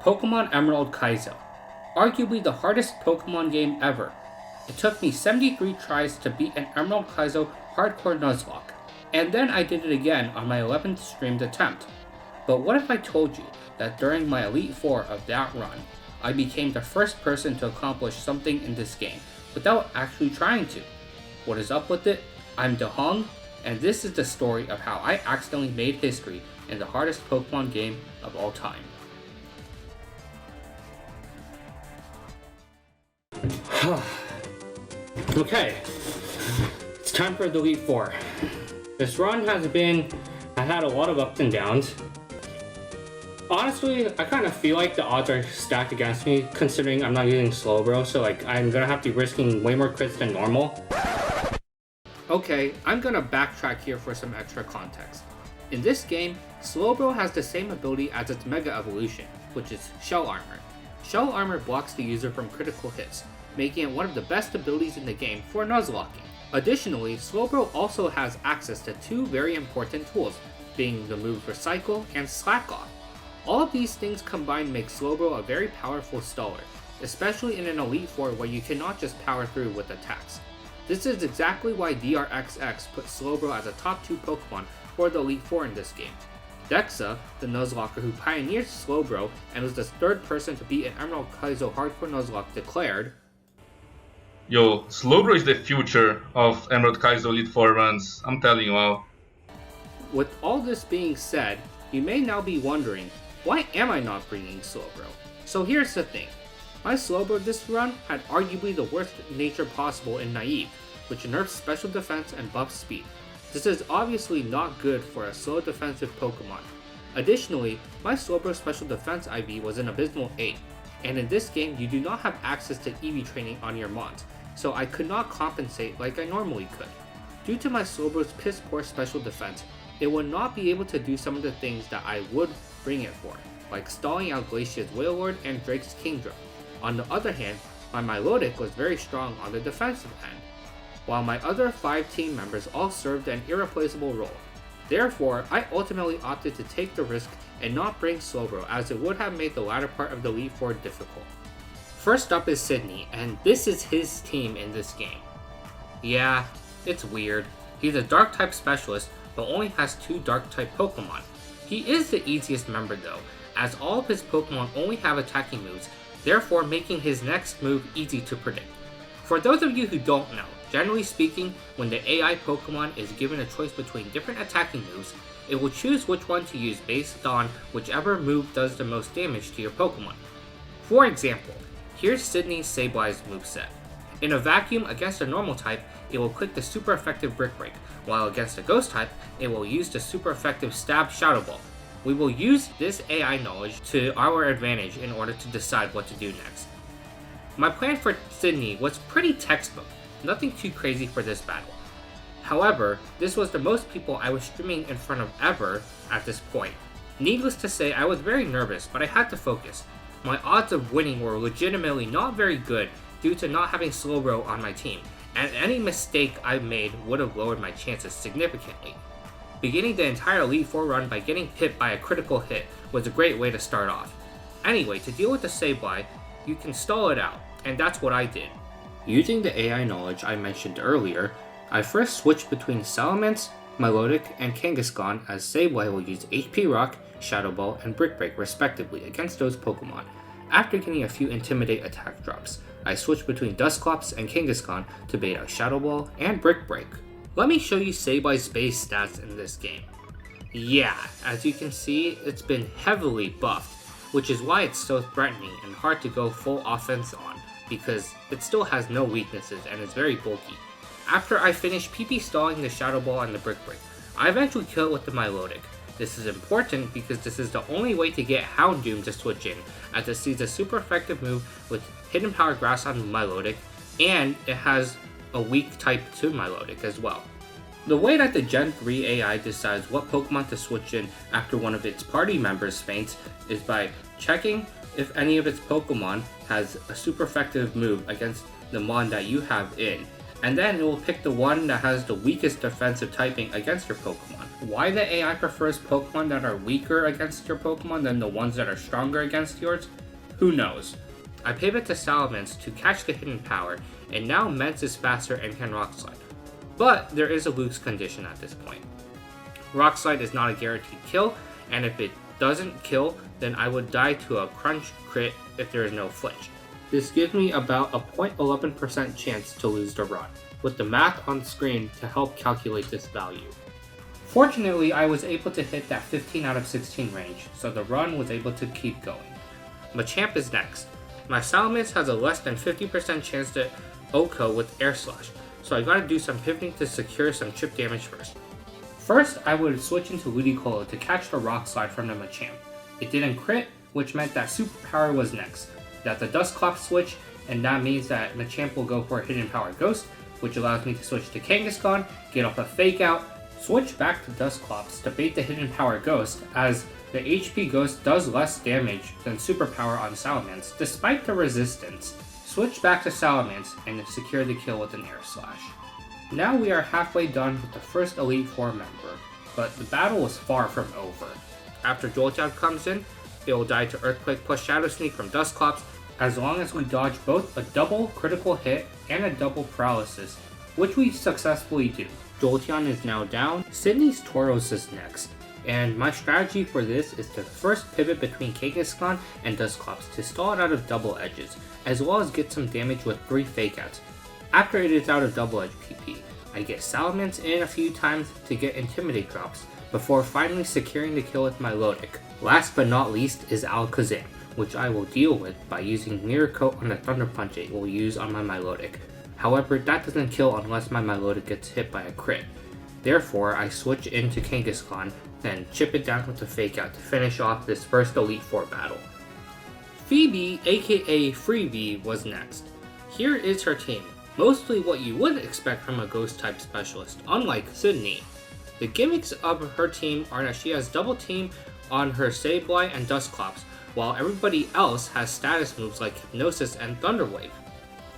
Pokémon Emerald Kaizo, arguably the hardest Pokémon game ever. It took me 73 tries to beat an Emerald Kaizo Hardcore Nuzlocke, and then I did it again on my 11th streamed attempt. But what if I told you that during my Elite Four of that run, I became the first person to accomplish something in this game without actually trying to? What is up with it? I'm Dahong, and this is the story of how I accidentally made history in the hardest Pokemon game of all time. Okay, it's time for the Elite Four. This run I had a lot of ups and downs. Honestly, I kind of feel like the odds are stacked against me considering I'm not using Slowbro, so I'm gonna have to be risking way more crits than normal. Okay, I'm gonna backtrack here for some extra context. In this game, Slowbro has the same ability as its Mega Evolution, which is Shell Armor. Shell Armor blocks the user from critical hits, making it one of the best abilities in the game for Nuzlocking. Additionally, Slowbro also has access to two very important tools, being the moves Recycle and Slack Off. All of these things combined make Slowbro a very powerful staller, especially in an Elite Four where you cannot just power through with attacks. This is exactly why DRXX put Slowbro as a top 2 Pokemon for the Elite Four in this game. Dexa, the Nuzlocker who pioneered Slowbro and was the third person to beat an Emerald Kaizo Hardcore Nuzlocke, declared, "Yo, Slowbro is the future of Emerald Kaizo Elite Four runs, I'm telling you all." With all this being said, you may now be wondering, why am I not bringing Slowbro? So here's the thing. My Slowbro this run had arguably the worst nature possible in Naive, which nerfs special defense and buffs speed. This is obviously not good for a slow defensive Pokemon. Additionally, my Slowbro special defense IV was an abysmal 8, and in this game you do not have access to EV training on your mons, so I could not compensate like I normally could. Due to my Slowbro's piss poor special defense, it would not be able to do some of the things that I would bring it for, like stalling out Glacia's Wailord and Drake's Kingdra. On the other hand, my Milotic was very strong on the defensive end, while my other 5 team members all served an irreplaceable role. Therefore, I ultimately opted to take the risk and not bring Slowbro, as it would have made the latter part of the Elite Four difficult. First up is Sydney, and this is his team in this game. Yeah, it's weird. He's a Dark type specialist, but only has 2 Dark type Pokemon. He is the easiest member though, as all of his Pokemon only have attacking moves, therefore making his next move easy to predict. For those of you who don't know, generally speaking, when the AI Pokemon is given a choice between different attacking moves, it will choose which one to use based on whichever move does the most damage to your Pokemon. For example, here's Sydney's Sableye's moveset. In a vacuum against a normal type, it will click the super effective Brick Break, while against a ghost type, it will use the super effective Stab Shadow Ball. We will use this AI knowledge to our advantage in order to decide what to do next. My plan for Sydney was pretty textbook, nothing too crazy for this battle. However, this was the most people I was streaming in front of ever at this point. Needless to say, I was very nervous, but I had to focus. My odds of winning were legitimately not very good due to not having Slowbro on my team, and any mistake I made would have lowered my chances significantly. Beginning the entire Elite Four run by getting hit by a critical hit was a great way to start off. Anyway, to deal with the Sableye, you can stall it out, and that's what I did. Using the AI knowledge I mentioned earlier, I first switched between Salamence, Milotic, and Kangaskhan, as Sableye will use HP Rock, Shadow Ball, and Brick Break respectively against those Pokemon. After getting a few Intimidate attack drops, I switched between Dusclops and Kangaskhan to bait out Shadow Ball and Brick Break. Let me show you Sableye's base stats in this game. Yeah, as you can see, it's been heavily buffed, which is why it's so threatening and hard to go full offense on, because it still has no weaknesses and is very bulky. After I finish PP stalling the Shadow Ball and the Brick Break, I eventually kill it with the Milotic. This is important because this is the only way to get Houndoom to switch in, as it sees a super effective move with Hidden Power Grass on Milotic, and it has a weak type to Milotic as well. The way that the Gen 3 AI decides what Pokemon to switch in after one of its party members faints is by checking if any of its Pokemon has a super effective move against the mon that you have in, and then it will pick the one that has the weakest defensive typing against your Pokemon. Why the AI prefers Pokemon that are weaker against your Pokemon than the ones that are stronger against yours? Who knows? I pivot to Salamence to catch the hidden power, and now Meds is faster and can Rock Slide. But there is a lose condition at this point. Rock Slide is not a guaranteed kill, and if it doesn't kill, then I would die to a crunch crit if there is no flinch. This gives me about a 0.11% chance to lose the run, with the math on screen to help calculate this value. Fortunately, I was able to hit that 15 out of 16 range, so the run was able to keep going. Machamp is next. My Salamence has a less than 50% chance to OHKO with Air Slash, so I gotta do some pivoting to secure some chip damage first. First, I would switch into Ludicolo to catch the Rock Slide from the Machamp. It didn't crit, which meant that Superpower was next. That's the Dusclops switch, and that means that Machamp will go for a Hidden Power Ghost, which allows me to switch to Kangaskhan, get off a Fake Out, switch back to Dusclops to bait the Hidden Power Ghost, as the HP Ghost does less damage than Superpower on Salamence, despite the resistance. Switch back to Salamence and secure the kill with an Air Slash. Now we are halfway done with the first Elite Four member, but the battle was far from over. After Jolteon comes in, it will die to Earthquake plus Shadow Sneak from Dusclops, as long as we dodge both a double critical hit and a double paralysis, which we successfully do. Jolteon is now down, Sydney's Tauros is next, and my strategy for this is to first pivot between Kangaskhan and Dusclops to stall it out of double edges, as well as get some damage with 3 Fake Outs. After it is out of double edge PP, I get Salamence in a few times to get Intimidate drops, before finally securing the kill with my Milotic. Last but not least is Alakazam, which I will deal with by using Mirror Coat on the Thunder Punch it will use on my Milotic. However, that doesn't kill unless my Milotic gets hit by a crit. Therefore, I switch into Kangaskhan, then chip it down with a Fake Out to finish off this first Elite Four battle. Phoebe, aka Freebie, was next. Here is her team, mostly what you would expect from a Ghost-type specialist, unlike Sydney. The gimmicks of her team are that she has double team on her Sableye and Dusclops, while everybody else has status moves like Hypnosis and Thunder Wave.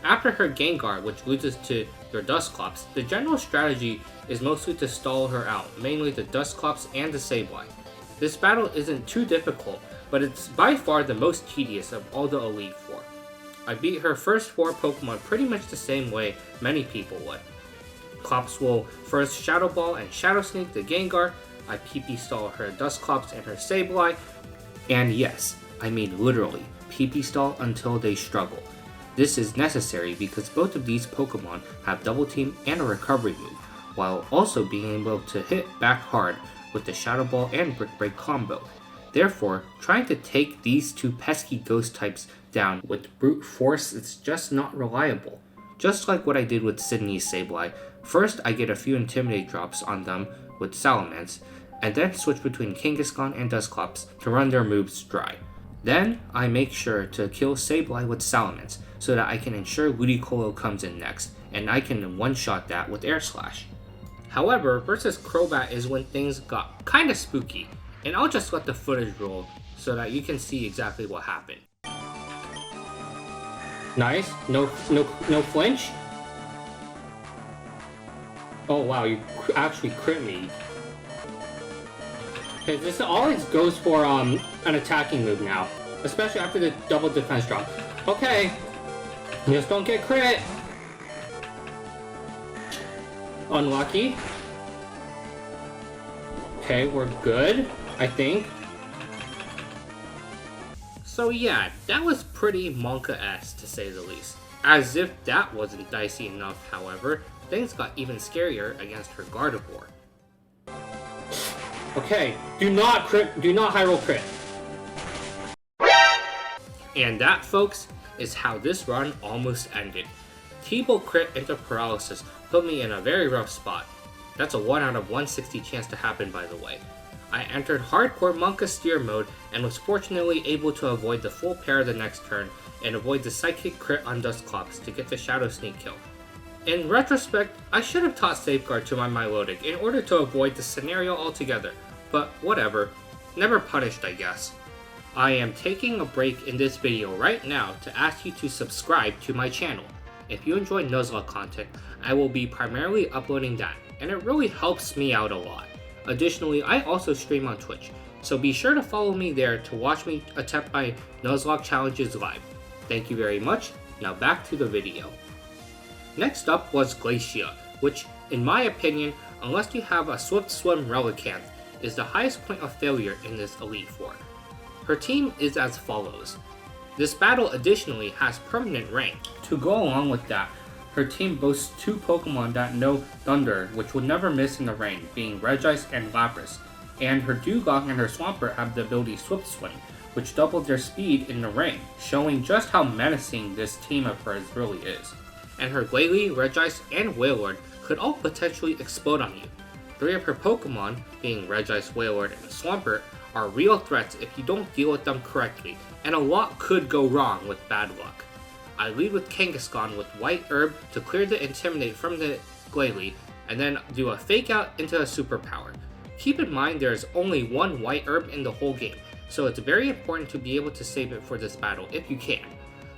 After her Gengar, which loses to your Dusclops, the general strategy is mostly to stall her out, mainly the Dusclops and the Sableye. This battle isn't too difficult, but it's by far the most tedious of all the Elite Four. I beat her first 4 Pokemon pretty much the same way many people would. Clops will first Shadow Ball and Shadow Sneak the Gengar, I PP stall her Dusclops and her Sableye, and yes, I mean literally, PP stall until they struggle. This is necessary because both of these Pokemon have Double Team and a recovery move, while also being able to hit back hard with the Shadow Ball and Brick Break combo. Therefore, trying to take these 2 pesky ghost types down with brute force is just not reliable. Just like what I did with Sydney's Sableye, first I get a few Intimidate drops on them with Salamence, and then switch between Kangaskhan and Dusclops to run their moves dry. Then I make sure to kill Sableye with Salamence, so that I can ensure Ludicolo comes in next, and I can one-shot that with Air Slash. However, versus Crobat is when things got kinda spooky, and I'll just let the footage roll so that you can see exactly what happened. Nice, no flinch. Oh wow, you actually crit me. Okay, this always goes for an attacking move now, especially after the double defense drop. Okay, just don't get crit. Unlucky. Okay, we're good, I think. So yeah, that was pretty Monka-esque to say the least. As if that wasn't dicey enough, however, things got even scarier against her Gardevoir. Okay, do not high roll crit. And that, folks, is how this run almost ended. T-Bolt crit into paralysis put me in a very rough spot. That's a 1 out of 160 chance to happen, by the way. I entered hardcore Monka steer mode and was fortunately able to avoid the full pair the next turn and avoid the psychic crit on Dusclops to get the Shadow Sneak kill. In retrospect, I should have taught Safeguard to my Milotic in order to avoid the scenario altogether, but whatever. Never punished, I guess. I am taking a break in this video right now to ask you to subscribe to my channel. If you enjoy Nuzlocke content, I will be primarily uploading that, and it really helps me out a lot. Additionally, I also stream on Twitch, so be sure to follow me there to watch me attempt my Nuzlocke challenges live. Thank you very much. Now back to the video. Next up was Glacia, which, in my opinion, unless you have a Swift Swim Relicanth, is the highest point of failure in this Elite Four. Her team is as follows. This battle additionally has permanent rank. To go along with that, her team boasts two Pokemon that know Thunder, which would never miss in the rain, being Regice and Lapras, and her Dugong and her Swampert have the ability Swift Swim, which doubles their speed in the rain, showing just how menacing this team of hers really is. And her Glalie, Regice, and Wailord could all potentially explode on you. Three of her Pokemon, being Regice, Wailord, and Swampert, are real threats if you don't deal with them correctly, and a lot could go wrong with bad luck. I lead with Kangaskhan with White Herb to clear the Intimidate from the Glalie, and then do a Fake Out into a Superpower. Keep in mind there is only one White Herb in the whole game, so it's very important to be able to save it for this battle if you can.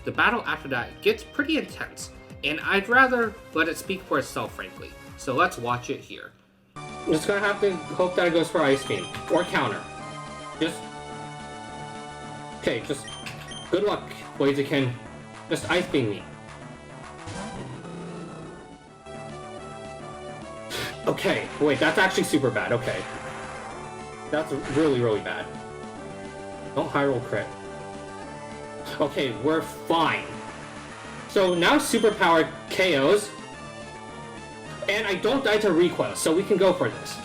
The battle after that gets pretty intense, and I'd rather let it speak for itself frankly, so let's watch it here. I'm just gonna have to hope that it goes for Ice Beam, or Counter. Okay, just good luck, Blaziken. Just Ice Beam me. Okay, wait, that's actually super bad, okay. That's really, really bad. Don't high roll crit. Okay, we're fine. So now Superpower KOs. And I don't die to recoil, so we can go for this.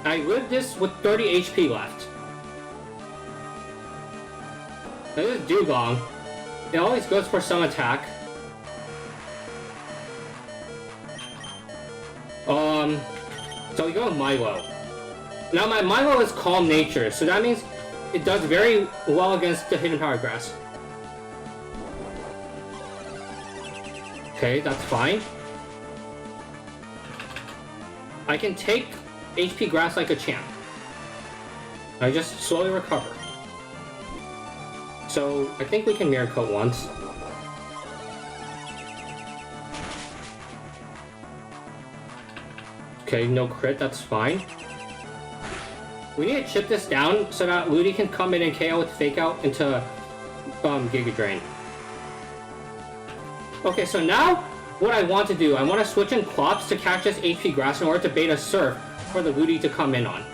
I live this with 30 HP left. This is Dugong. It always goes for some attack. So we go with Milo. Now my Milo is Calm Nature, so that means it does very well against the Hidden Power Grass. Okay, that's fine. I can take HP Grass like a champ. I just slowly recover. So I think we can Mirror Coat once. Okay, no crit, that's fine. We need to chip this down so that Ludi can come in and KO with Fake Out into Giga Drain. Okay, so now what I want to do, I want to switch in Clops to catch this HP Grass in order to bait a Surf for the Ludi to come in on.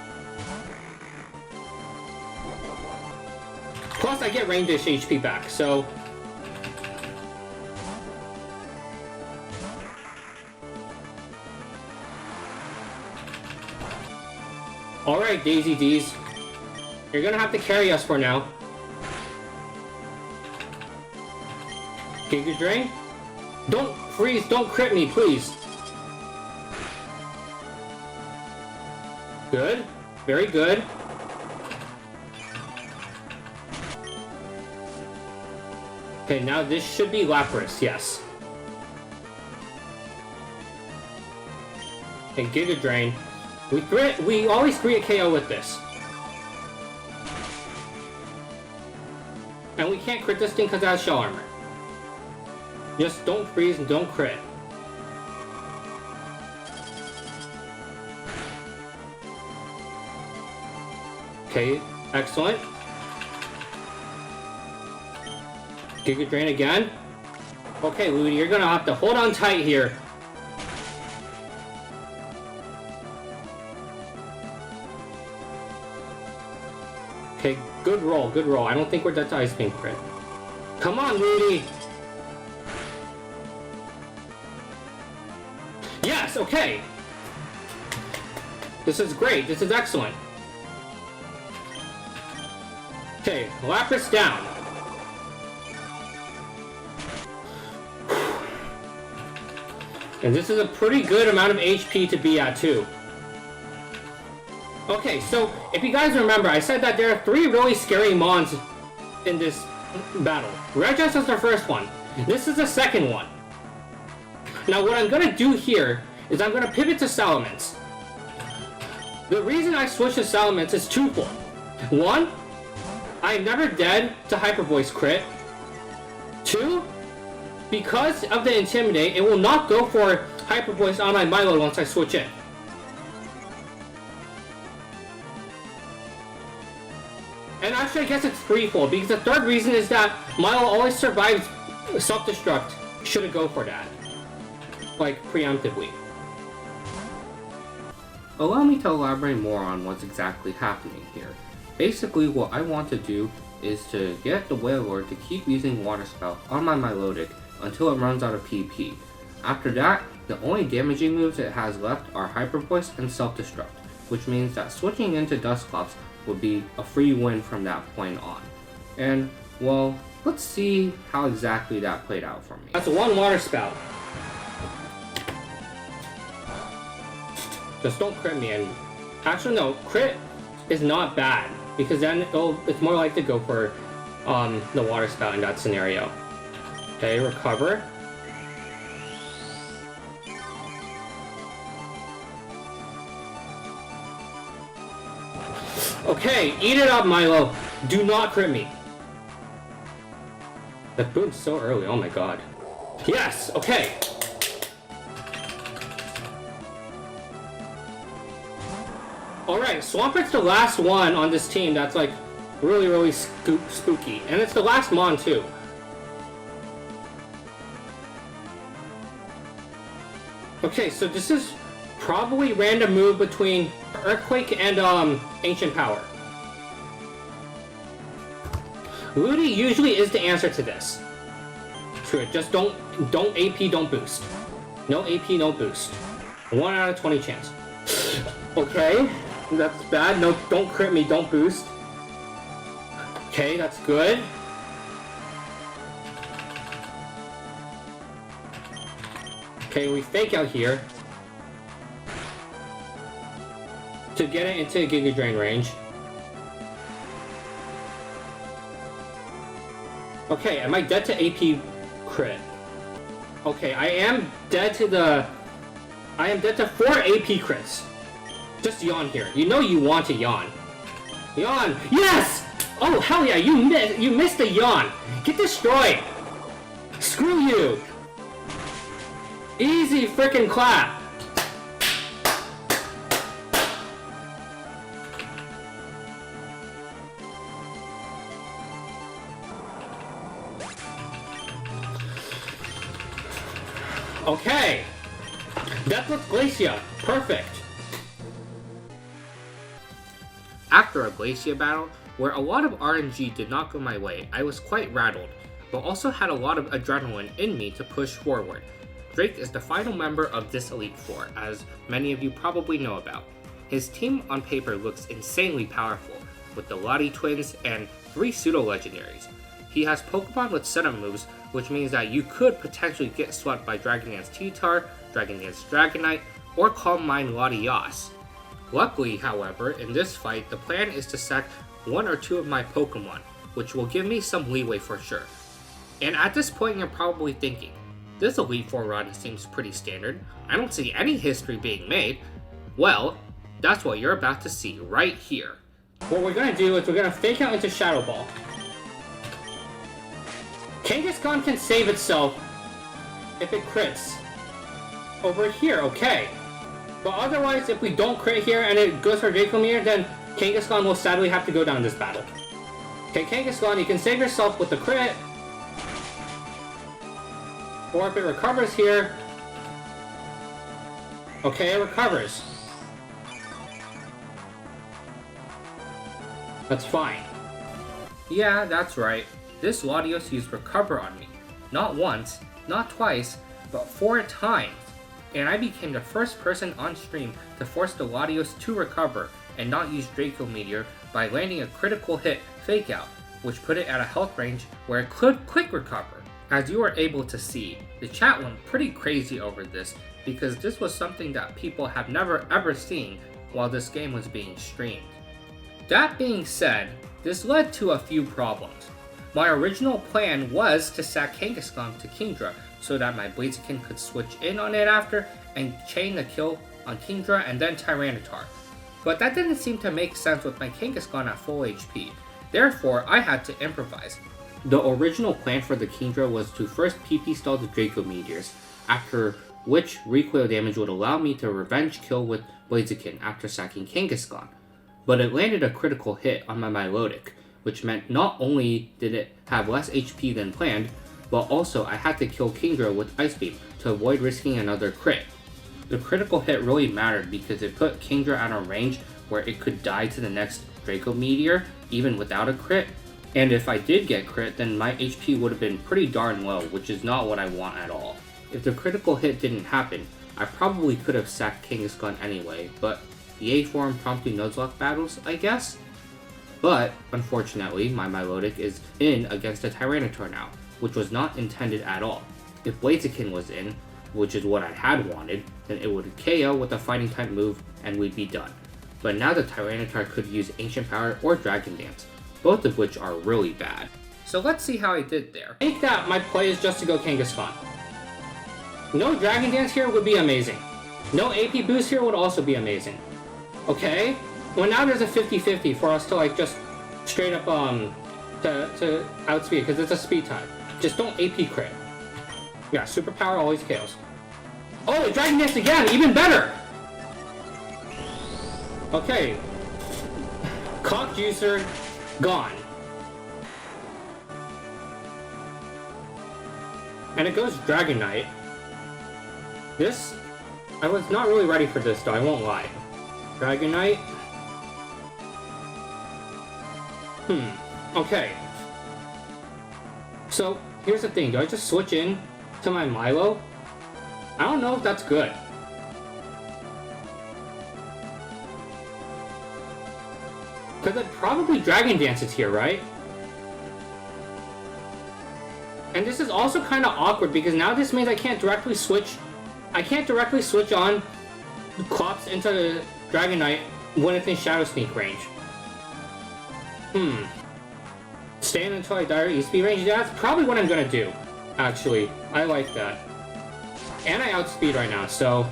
Plus I get Rain Dish HP back, so... Alright, Daisy D's. You're gonna have to carry us for now. Giga Drain? Don't freeze, don't crit me, please. Good. Very good. Okay, now this should be Lapras, yes. And Giga Drain. We always 3 KO with this. And we can't crit this thing because it has Shell Armor. Just don't freeze and don't crit. Okay, excellent. Giga Drain again. Okay, Ludi, you're gonna have to hold on tight here. Okay, good roll, good roll. I don't think we're dead to Ice Beam crit. Come on, Ludi! Yes, okay! This is great, this is excellent. Okay, Lapras down. And this is a pretty good amount of HP to be at, too. Okay, so, if you guys remember, I said that there are 3 really scary mons in this battle. Regice is the first one. This is the second one. Now, what I'm gonna do here is I'm gonna pivot to Salamence. The reason I switched to Salamence is twofold. One, I'm never dead to Hyper Voice crit. 2, because of the Intimidate, it will not go for Hyper Voice on my Milo once I switch in. And actually, I guess it's threefold, because the third reason is that Milo always survives self-destruct. Shouldn't go for that. Like, preemptively. Allow me to elaborate more on what's exactly happening here. Basically, what I want to do is to get the Wailord to keep using Water Spout on my Milotic until it runs out of PP. After that, the only damaging moves it has left are Hyper Voice and Self-Destruct, which means that switching into Dusclops would be a free win from that point on. And, well, let's see how exactly that played out for me. That's one Water Spout. Just don't crit me, and actually no, crit is not bad, because then it's more likely to go for the Water Spout in that scenario. Okay, recover. Okay, eat it up, Milo. Do not crit me. That boom's so early, oh my god. Yes, okay. Alright, Swampert's the last one on this team that's like really spooky. And it's the last Mon too. Okay, so this is probably random move between Earthquake and Ancient Power. Ludi usually is the answer to this. True, just don't AP, don't boost. No AP, no boost. 1 out of 20 chance. Okay. That's bad. No, don't crit me, don't boost. Okay, that's good. Okay, we fake out here to get it into Giga Drain range. Okay, am I dead to AP crit? Okay, I am dead to 4 AP crits. Just yawn here. You know you want to yawn. Yawn! Yes! Oh, hell yeah, you missed the yawn! Get destroyed! Screw you! Easy frickin' clap! Okay! Deathless Glacia. Perfect. After a Glacia battle, where a lot of RNG did not go my way, I was quite rattled, but also had a lot of adrenaline in me to push forward. Drake is the final member of this Elite Four, as many of you probably know about. His team on paper looks insanely powerful, with the Lottie twins and 3 pseudo-legendaries. He has Pokemon with setup moves, which means that you could potentially get swept by Dragon Dance T-Tar, Dragon Dance Dragonite, or Calm Mind Latias. Luckily, however, in this fight, the plan is to sack 1 or 2 of my Pokemon, which will give me some leeway for sure. And at this point, you're probably thinking, this Elite Four run seems pretty standard. I don't see any history being made. Well, that's what you're about to see right here. What we're gonna do is we're gonna fake out into Shadow Ball. Kangaskhan can save itself if it crits. Over here, okay. But otherwise, if we don't crit here and it goes for Draco Meteor, then Kangaskhan will sadly have to go down this battle. Okay, Kangaskhan, you can save yourself with the crit. Or if it recovers here... Okay, it recovers. That's fine. Yeah, that's right. This Latios used Recover on me. Not once, not twice, but 4 times. And I became the first person on stream to force the Latios to recover and not use Draco Meteor by landing a critical hit Fake Out, which put it at a health range where it could quick recover. As you are able to see, the chat went pretty crazy over this because this was something that people have never ever seen while this game was being streamed. That being said, this led to a few problems. My original plan was to sack Kangaskhan to Kingdra so that my Blaziken could switch in on it after and chain the kill on Kingdra and then Tyranitar. But that didn't seem to make sense with my Kangaskhan at full HP, therefore I had to improvise. The original plan for the Kingdra was to first PP stall the Draco Meteors, after which recoil damage would allow me to revenge kill with Blaziken after sacking Kangaskhan. But it landed a critical hit on my Milotic, which meant not only did it have less HP than planned, but also I had to kill Kingdra with Ice Beam to avoid risking another crit. The critical hit really mattered because it put Kingdra at a range where it could die to the next Draco Meteor even without a crit, and if I did get crit, then my HP would have been pretty darn low, which is not what I want at all. If the critical hit didn't happen, I probably could have sacked Kangaskhan anyway, but yay for impromptu Nuzlocke battles, I guess? But, unfortunately, my Milotic is in against a Tyranitar now, which was not intended at all. If Blaziken was in, which is what I had wanted, then it would KO with a fighting type move and we'd be done. But now the Tyranitar could use Ancient Power or Dragon Dance, both of which are really bad. So let's see how I did there. I think that my play is just to go Kangaskhan. No Dragon Dance here would be amazing. No AP boost here would also be amazing. Okay? Well, now there's a 50-50 for us to like just straight up to outspeed because it's a speed type. Just don't AP crit. Yeah, superpower always KOs. Oh, it Dragon Dance again, even better. Okay. Cock Juicer gone. And it goes Dragonite. This, I was not really ready for this though, I won't lie. Dragonite. Okay. So, here's the thing, do I just switch in to my Milo? I don't know if that's good. Because it probably Dragon Dances here, right? And this is also kind of awkward because now this means I can't directly switch on Clops into the Dragonite when it's in Shadow Sneak range. Stand until I die or ESP range? Yeah, that's probably what I'm gonna do, actually. I like that. And I outspeed right now, so...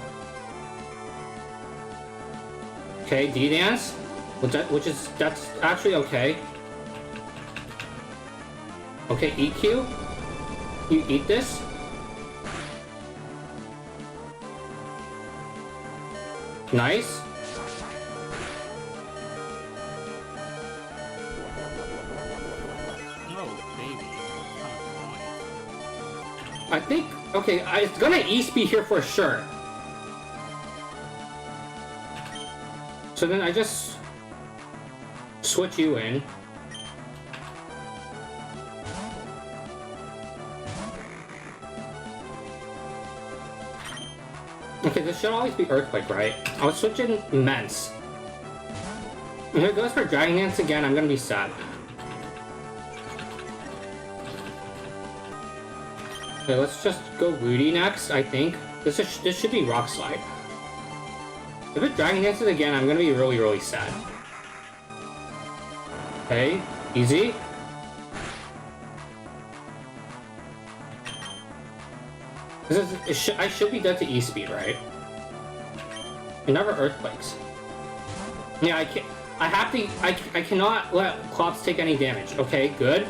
Okay, D-Dance. That's actually okay. Okay, EQ. You eat this. Nice. I think, okay, it's gonna E-Speed here for sure. So then I just switch you in. Okay, this should always be Earthquake, right? I was switching Immense. And here it goes for Dragon Dance again, I'm gonna be sad. Okay, let's just go Rudy next, I think. This should be Rock Slide. If it Dragon Dances again, I'm gonna be really, really sad. Okay, easy. I should be dead to E-Speed, right? It never Earthquakes. Yeah, I cannot let Clops take any damage. Okay, good.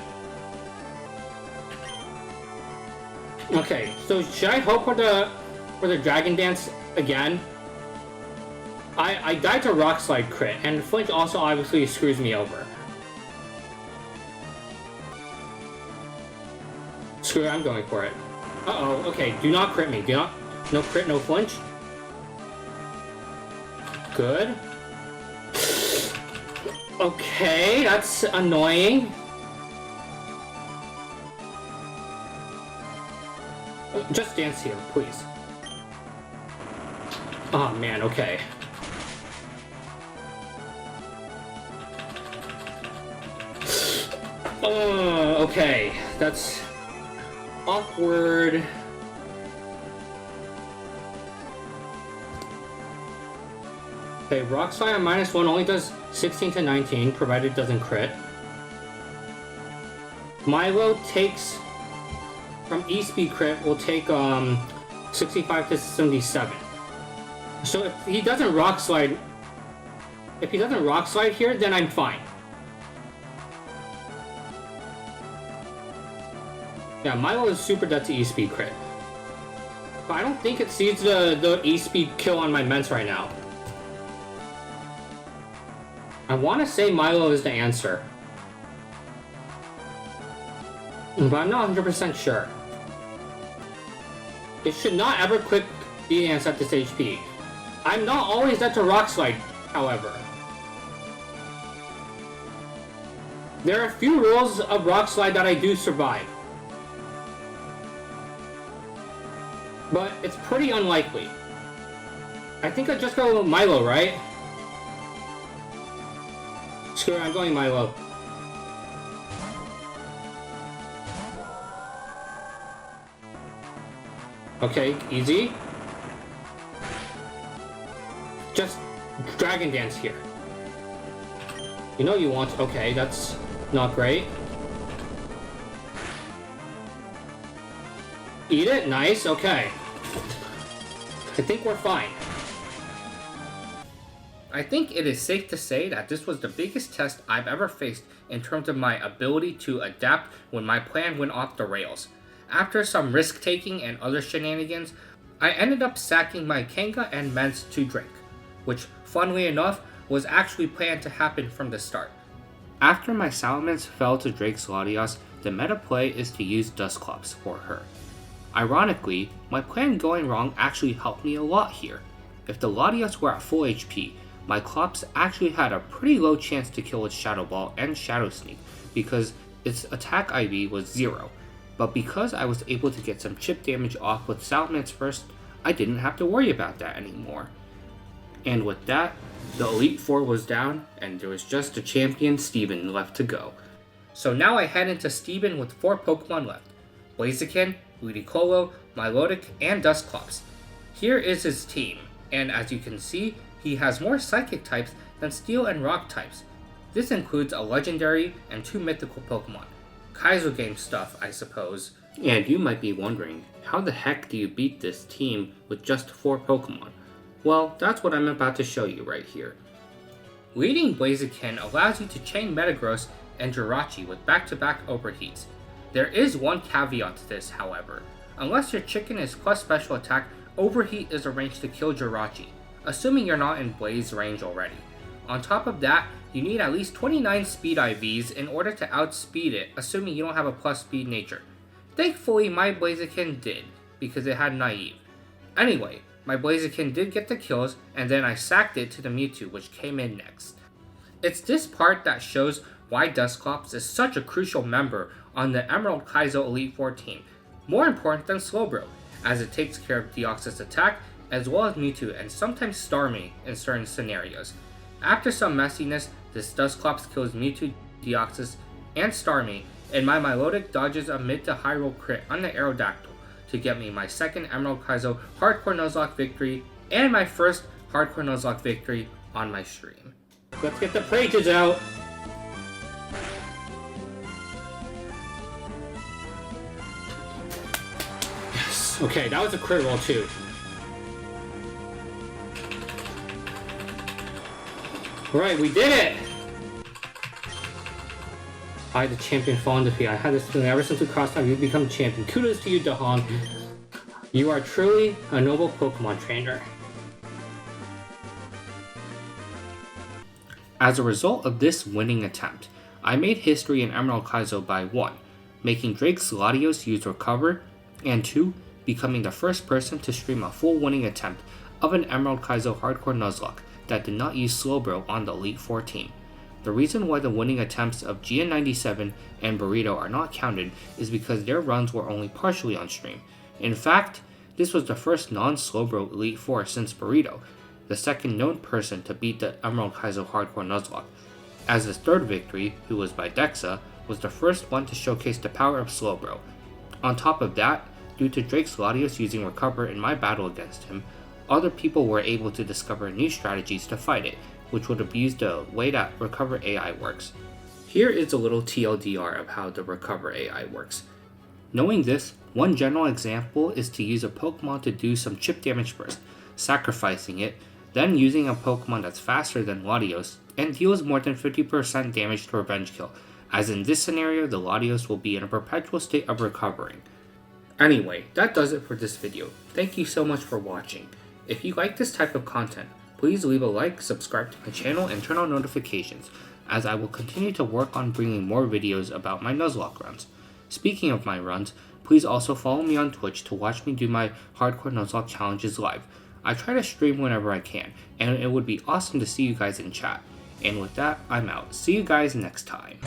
Okay, so should I hope for the Dragon Dance again? I died to Rock Slide crit, and Flinch also obviously screws me over. Screw it, I'm going for it. Uh-oh, okay, do not crit me. No crit, no flinch. Good. Okay, that's annoying. Just dance here, please. Oh man, okay. Okay, that's awkward. Okay, Rock Slide on -1 only does 16 to 19, provided it doesn't crit. Milo takes, from E-Speed crit, will take 65 to 77. So if he doesn't Rock Slide here, then I'm fine. Yeah, Milo is super dead to E-Speed crit. But I don't think it sees the E-Speed kill on my Ments right now. I want to say Milo is the answer. But I'm not 100% sure. It should not ever quit the answer at this HP. I'm not always dead to Rock Slide, however. There are a few rules of Rock Slide that I do survive. But it's pretty unlikely. I think I just go Milo, right? Screw it, I'm going Milo. Okay, easy. Just Dragon Dance here. You know you want... Okay, that's not great. Eat it? Nice, okay. I think we're fine. I think it is safe to say that this was the biggest test I've ever faced in terms of my ability to adapt when my plan went off the rails. After some risk-taking and other shenanigans, I ended up sacking my Kanga and Ments to Drake, which, funnily enough, was actually planned to happen from the start. After my Salamence fell to Drake's Latios, the meta play is to use Dusclops for her. Ironically, my plan going wrong actually helped me a lot here. If the Latios were at full HP, my Clops actually had a pretty low chance to kill its Shadow Ball and Shadow Sneak because its attack IV was 0. But because I was able to get some chip damage off with Salamence first, I didn't have to worry about that anymore. And with that, the Elite Four was down, and there was just the champion Steven left to go. So now I head into Steven with 4 Pokemon left: Blaziken, Ludicolo, Milotic, and Dusclops. Here is his team, and as you can see, he has more Psychic types than Steel and Rock types. This includes a Legendary and 2 Mythical Pokemon. Kaizo game stuff, I suppose. And you might be wondering, how the heck do you beat this team with just 4 Pokemon? Well, that's what I'm about to show you right here. Leading Blaziken allows you to chain Metagross and Jirachi with back-to-back overheats. There is one caveat to this, however. Unless your chicken is plus special attack, overheat is arranged to kill Jirachi, assuming you're not in Blaze range already. On top of that, you need at least 29 speed IVs in order to outspeed it, assuming you don't have a plus speed nature. Thankfully, my Blaziken did, because it had Naive. Anyway, my Blaziken did get the kills, and then I sacked it to the Mewtwo, which came in next. It's this part that shows why Dusclops is such a crucial member on the Emerald Kaizo Elite Four team, more important than Slowbro, as it takes care of Deoxys' attack, as well as Mewtwo and sometimes Starmie in certain scenarios. After some messiness, this Dusclops kills Mewtwo, Deoxys, and Starmie, and my Milotic dodges a mid to high roll crit on the Aerodactyl to get me my second Emerald Kaizo Hardcore Nuzlocke victory and my first Hardcore Nuzlocke victory on my stream. Let's get the prages out! Yes, okay, that was a crit roll too. Right, we did it! I, the champion, fall in defeat. I had this feeling ever since we crossed time, you've become champion. Kudos to you, Dahong. You are truly a noble Pokemon trainer. As a result of this winning attempt, I made history in Emerald Kaizo by 1, making Drake's Latios use Recover, and 2, becoming the first person to stream a full winning attempt of an Emerald Kaizo Hardcore Nuzlocke that did not use Slowbro on the Elite Four team. The reason why the winning attempts of GN97 and Burrito are not counted is because their runs were only partially on stream. In fact, this was the first non-Slowbro Elite Four since Burrito, the second known person to beat the Emerald Kaizo Hardcore Nuzlocke, as his third victory, who was by Dexa, was the first one to showcase the power of Slowbro. On top of that, due to Drake's Latios using Recover in my battle against him, other people were able to discover new strategies to fight it, which would abuse the way that Recover AI works. Here is a little TLDR of how the Recover AI works. Knowing this, one general example is to use a Pokemon to do some chip damage first, sacrificing it, then using a Pokemon that's faster than Latios and deals more than 50% damage to Revenge Kill, as in this scenario the Latios will be in a perpetual state of recovering. Anyway, that does it for this video. Thank you so much for watching. If you like this type of content, please leave a like, subscribe to my channel, and turn on notifications, as I will continue to work on bringing more videos about my Nuzlocke runs. Speaking of my runs, please also follow me on Twitch to watch me do my Hardcore Nuzlocke Challenges live. I try to stream whenever I can, and it would be awesome to see you guys in chat. And with that, I'm out. See you guys next time.